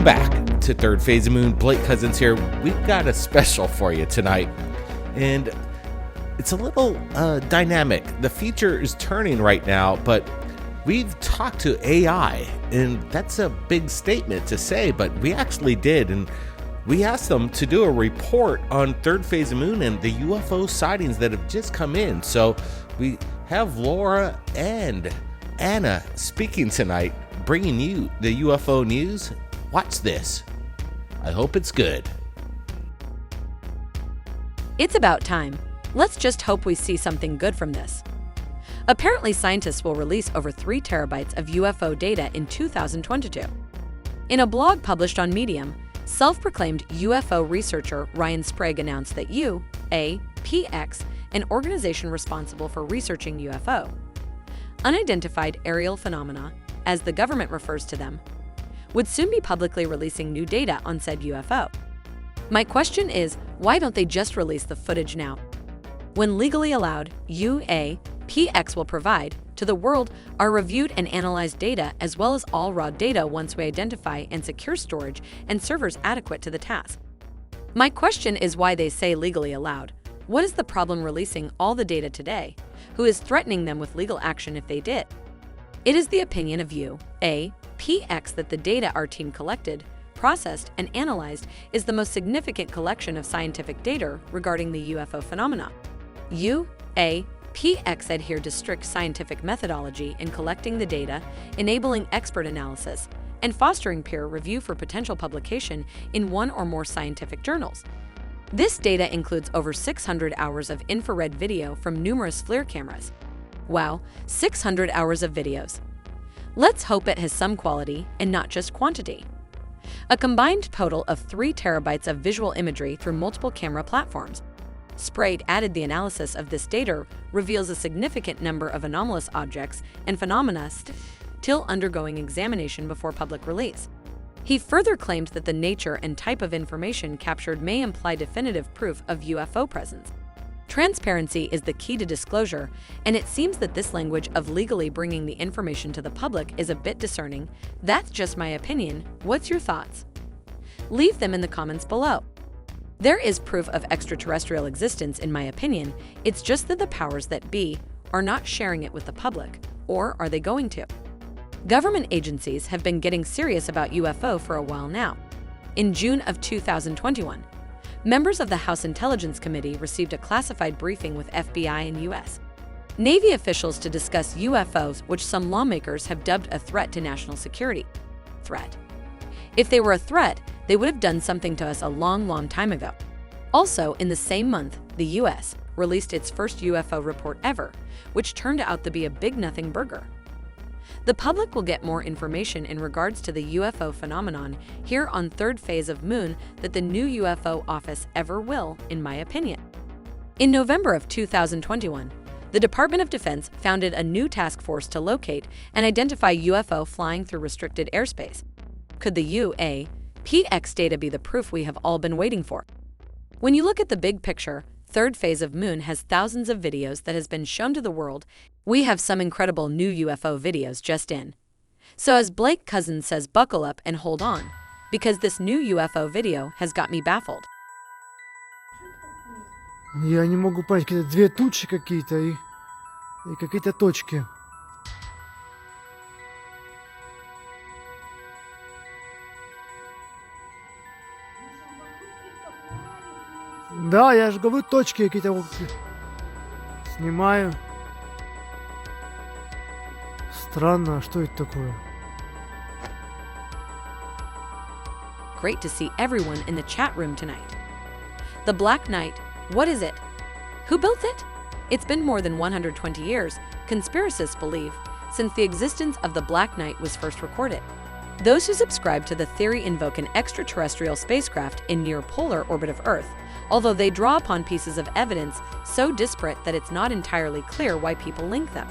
Welcome back to Third Phase of Moon. Blake Cousins here. We've got a special for you tonight, and it's a little dynamic. The feature is turning right now, but we've talked to AI, and that's a big statement to say, but we actually did, and we asked them to do a report on Third Phase of Moon and the UFO sightings that have just come in. So we have Laura and Anna speaking tonight, bringing you the UFO news. Watch this. I hope it's good. It's about time. Let's just hope we see something good from this. Apparently, scientists will release over 3 terabytes of UFO data in 2022. In a blog published on Medium, self-proclaimed UFO researcher Ryan Sprague announced that UAPX, an organization responsible for researching UFO, unidentified aerial phenomena, as the government refers to them, would soon be publicly releasing new data on said UFO. My question is, why don't they just release the footage now? When legally allowed, UAPX will provide to the world our reviewed and analyzed data as well as all raw data once we identify and secure storage and servers adequate to the task. My question is why they say legally allowed. What is the problem releasing all the data today? Who is threatening them with legal action if they did? It is the opinion of UAPX that the data our team collected, processed, and analyzed is the most significant collection of scientific data regarding the UFO phenomena. UAPX adhere to strict scientific methodology in collecting the data, enabling expert analysis, and fostering peer review for potential publication in one or more scientific journals. This data includes over 600 hours of infrared video from numerous FLIR cameras. Wow, 600 hours of videos. Let's hope it has some quality and not just quantity. A combined total of 3 terabytes of visual imagery through multiple camera platforms. Sprague added the analysis of this data reveals a significant number of anomalous objects and phenomena still undergoing examination before public release. He further claimed that the nature and type of information captured may imply definitive proof of UFO presence. Transparency is the key to disclosure, and it seems that this language of legally bringing the information to the public is a bit discerning. That's just my opinion. What's your thoughts? Leave them in the comments below. There is proof of extraterrestrial existence in my opinion. It's just that the powers that be are not sharing it with the public, or are they going to? Government agencies have been getting serious about UFO for a while now. In June of 2021, members of the House Intelligence Committee received a classified briefing with FBI and U.S. Navy officials to discuss UFOs, which some lawmakers have dubbed a threat to national security. Threat. If they were a threat, they would have done something to us a long time ago. Also, in the same month, the U.S. released its first UFO report ever, which turned out to be a big nothing burger. The public will get more information in regards to the UFO phenomenon here on Third Phase of Moon that the new UFO office ever will, in my opinion. In November of 2021, the Department of Defense founded a new task force to locate and identify UFO flying through restricted airspace. Could the UAPX data be the proof we have all been waiting for? When you look at the big picture, Third Phase of Moon has thousands of videos that has been shown to the world. We have some incredible new UFO videos just in. So as Blake Cousins says, buckle up and hold on, because this new UFO video has got me baffled. Я не могу понять, какие-то 2 тучи какие-то и какие-то точки. Да, я же говорю, точки какие-то вот снимаю. Странно, а что это такое? Great to see everyone in the chat room tonight. The Black Knight, what is it? Who built it? It's been more than 120 years, conspiracists believe, since the existence of the Black Knight was first recorded. Those who subscribe to the theory invoke an extraterrestrial spacecraft in near polar orbit of Earth, although they draw upon pieces of evidence so disparate that it's not entirely clear why people link them.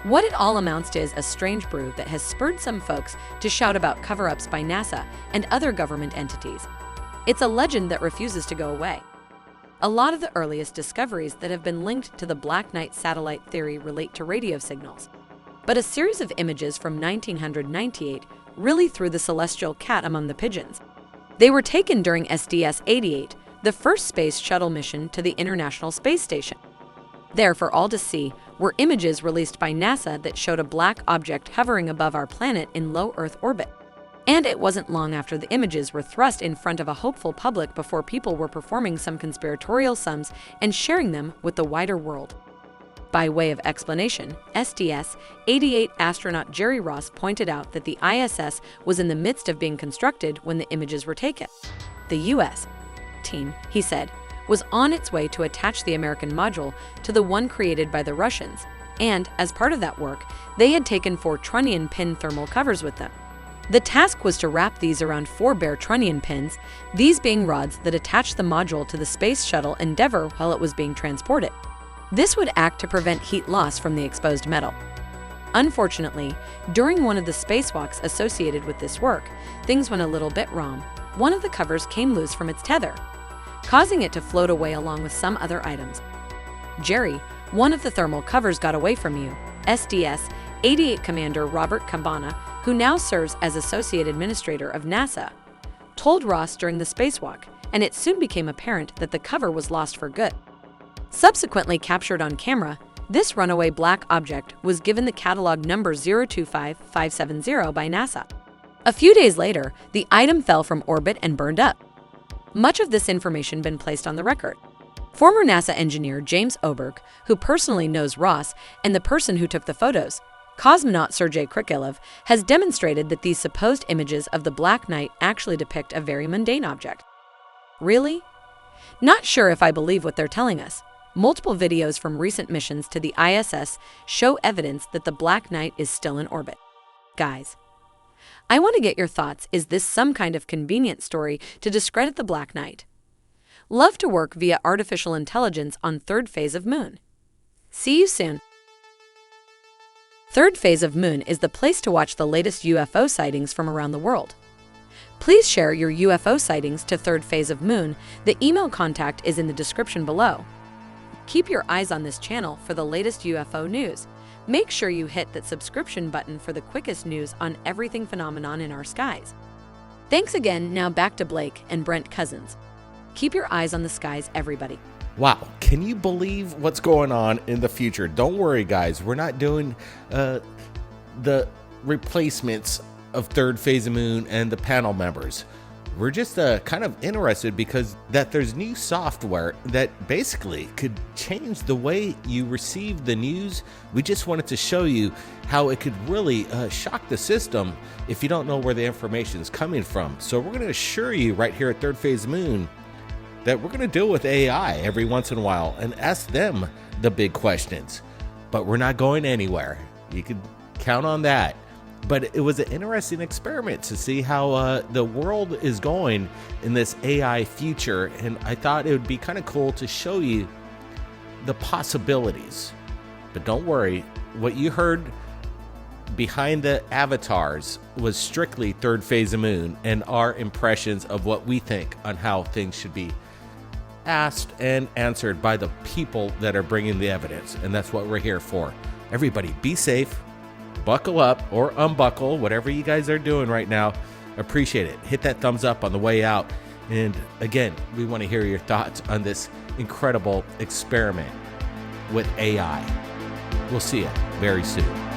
What it all amounts to is a strange brew that has spurred some folks to shout about cover-ups by NASA and other government entities. It's a legend that refuses to go away. A lot of the earliest discoveries that have been linked to the Black Knight satellite theory relate to radio signals. But a series of images from 1998 really threw the celestial cat among the pigeons. They were taken during SDS-88, the first space shuttle mission to the International Space Station. There, for all to see, were images released by NASA that showed a black object hovering above our planet in low Earth orbit. And it wasn't long after the images were thrust in front of a hopeful public before people were performing some conspiratorial sums and sharing them with the wider world. By way of explanation, SDS-88 astronaut Jerry Ross pointed out that the ISS was in the midst of being constructed when the images were taken. The U.S. team, he said, was on its way to attach the American module to the one created by the Russians, and as part of that work, they had taken 4 trunnion pin thermal covers with them. The task was to wrap these around 4 bare trunnion pins, these being rods that attached the module to the Space Shuttle Endeavour while it was being transported. This would act to prevent heat loss from the exposed metal. Unfortunately, during one of the spacewalks associated with this work, things went a little bit wrong. One of the covers came loose from its tether, causing it to float away along with some other items. Jerry, one of the thermal covers got away from you. SDS-88 Commander Robert Cabana, who now serves as Associate Administrator of NASA, told Ross during the spacewalk, and it soon became apparent that the cover was lost for good. Subsequently captured on camera, this runaway black object was given the catalog number 025570 by NASA. A few days later, the item fell from orbit and burned up. Much of this information been placed on the record. Former NASA engineer James Oberg, who personally knows Ross and the person who took the photos, cosmonaut Sergei Krikalev, has demonstrated that these supposed images of the Black Knight actually depict a very mundane object. Really? Not sure if I believe what they're telling us. Multiple videos from recent missions to the ISS show evidence that the Black Knight is still in orbit. Guys, I want to get your thoughts. Is this some kind of convenient story to discredit the Black Knight? Love to work via artificial intelligence on Third Phase of Moon. See you soon. Third Phase of Moon is the place to watch the latest UFO sightings from around the world. Please share your UFO sightings to Third Phase of Moon. The email contact is in the description below. Keep your eyes on this channel for the latest UFO news. Make sure you hit that subscription button for the quickest news on everything phenomenon in our skies. Thanks again. Now back to Blake and Brent Cousins. Keep your eyes on the skies, everybody. Wow, can you believe what's going on in the future? Don't worry, guys. We're not doing the replacements of Third Phase of Moon and the panel members. We're just kind of interested because that there's new software that basically could change the way you receive the news. We just wanted to show you how it could really shock the system if you don't know where the information is coming from. So we're going to assure you right here at Third Phase Moon that we're going to deal with AI every once in a while and ask them the big questions. But we're not going anywhere. You can count on that. But it was an interesting experiment to see how the world is going in this AI future. And I thought it would be kind of cool to show you the possibilities. But don't worry, what you heard behind the avatars was strictly Third Phase of Moon and our impressions of what we think on how things should be asked and answered by the people that are bringing the evidence. And that's what we're here for. Everybody be safe. Buckle up or unbuckle, whatever you guys are doing right now. Appreciate it. Hit that thumbs up on the way out. And again, we want to hear your thoughts on this incredible experiment with AI. We'll see you very soon.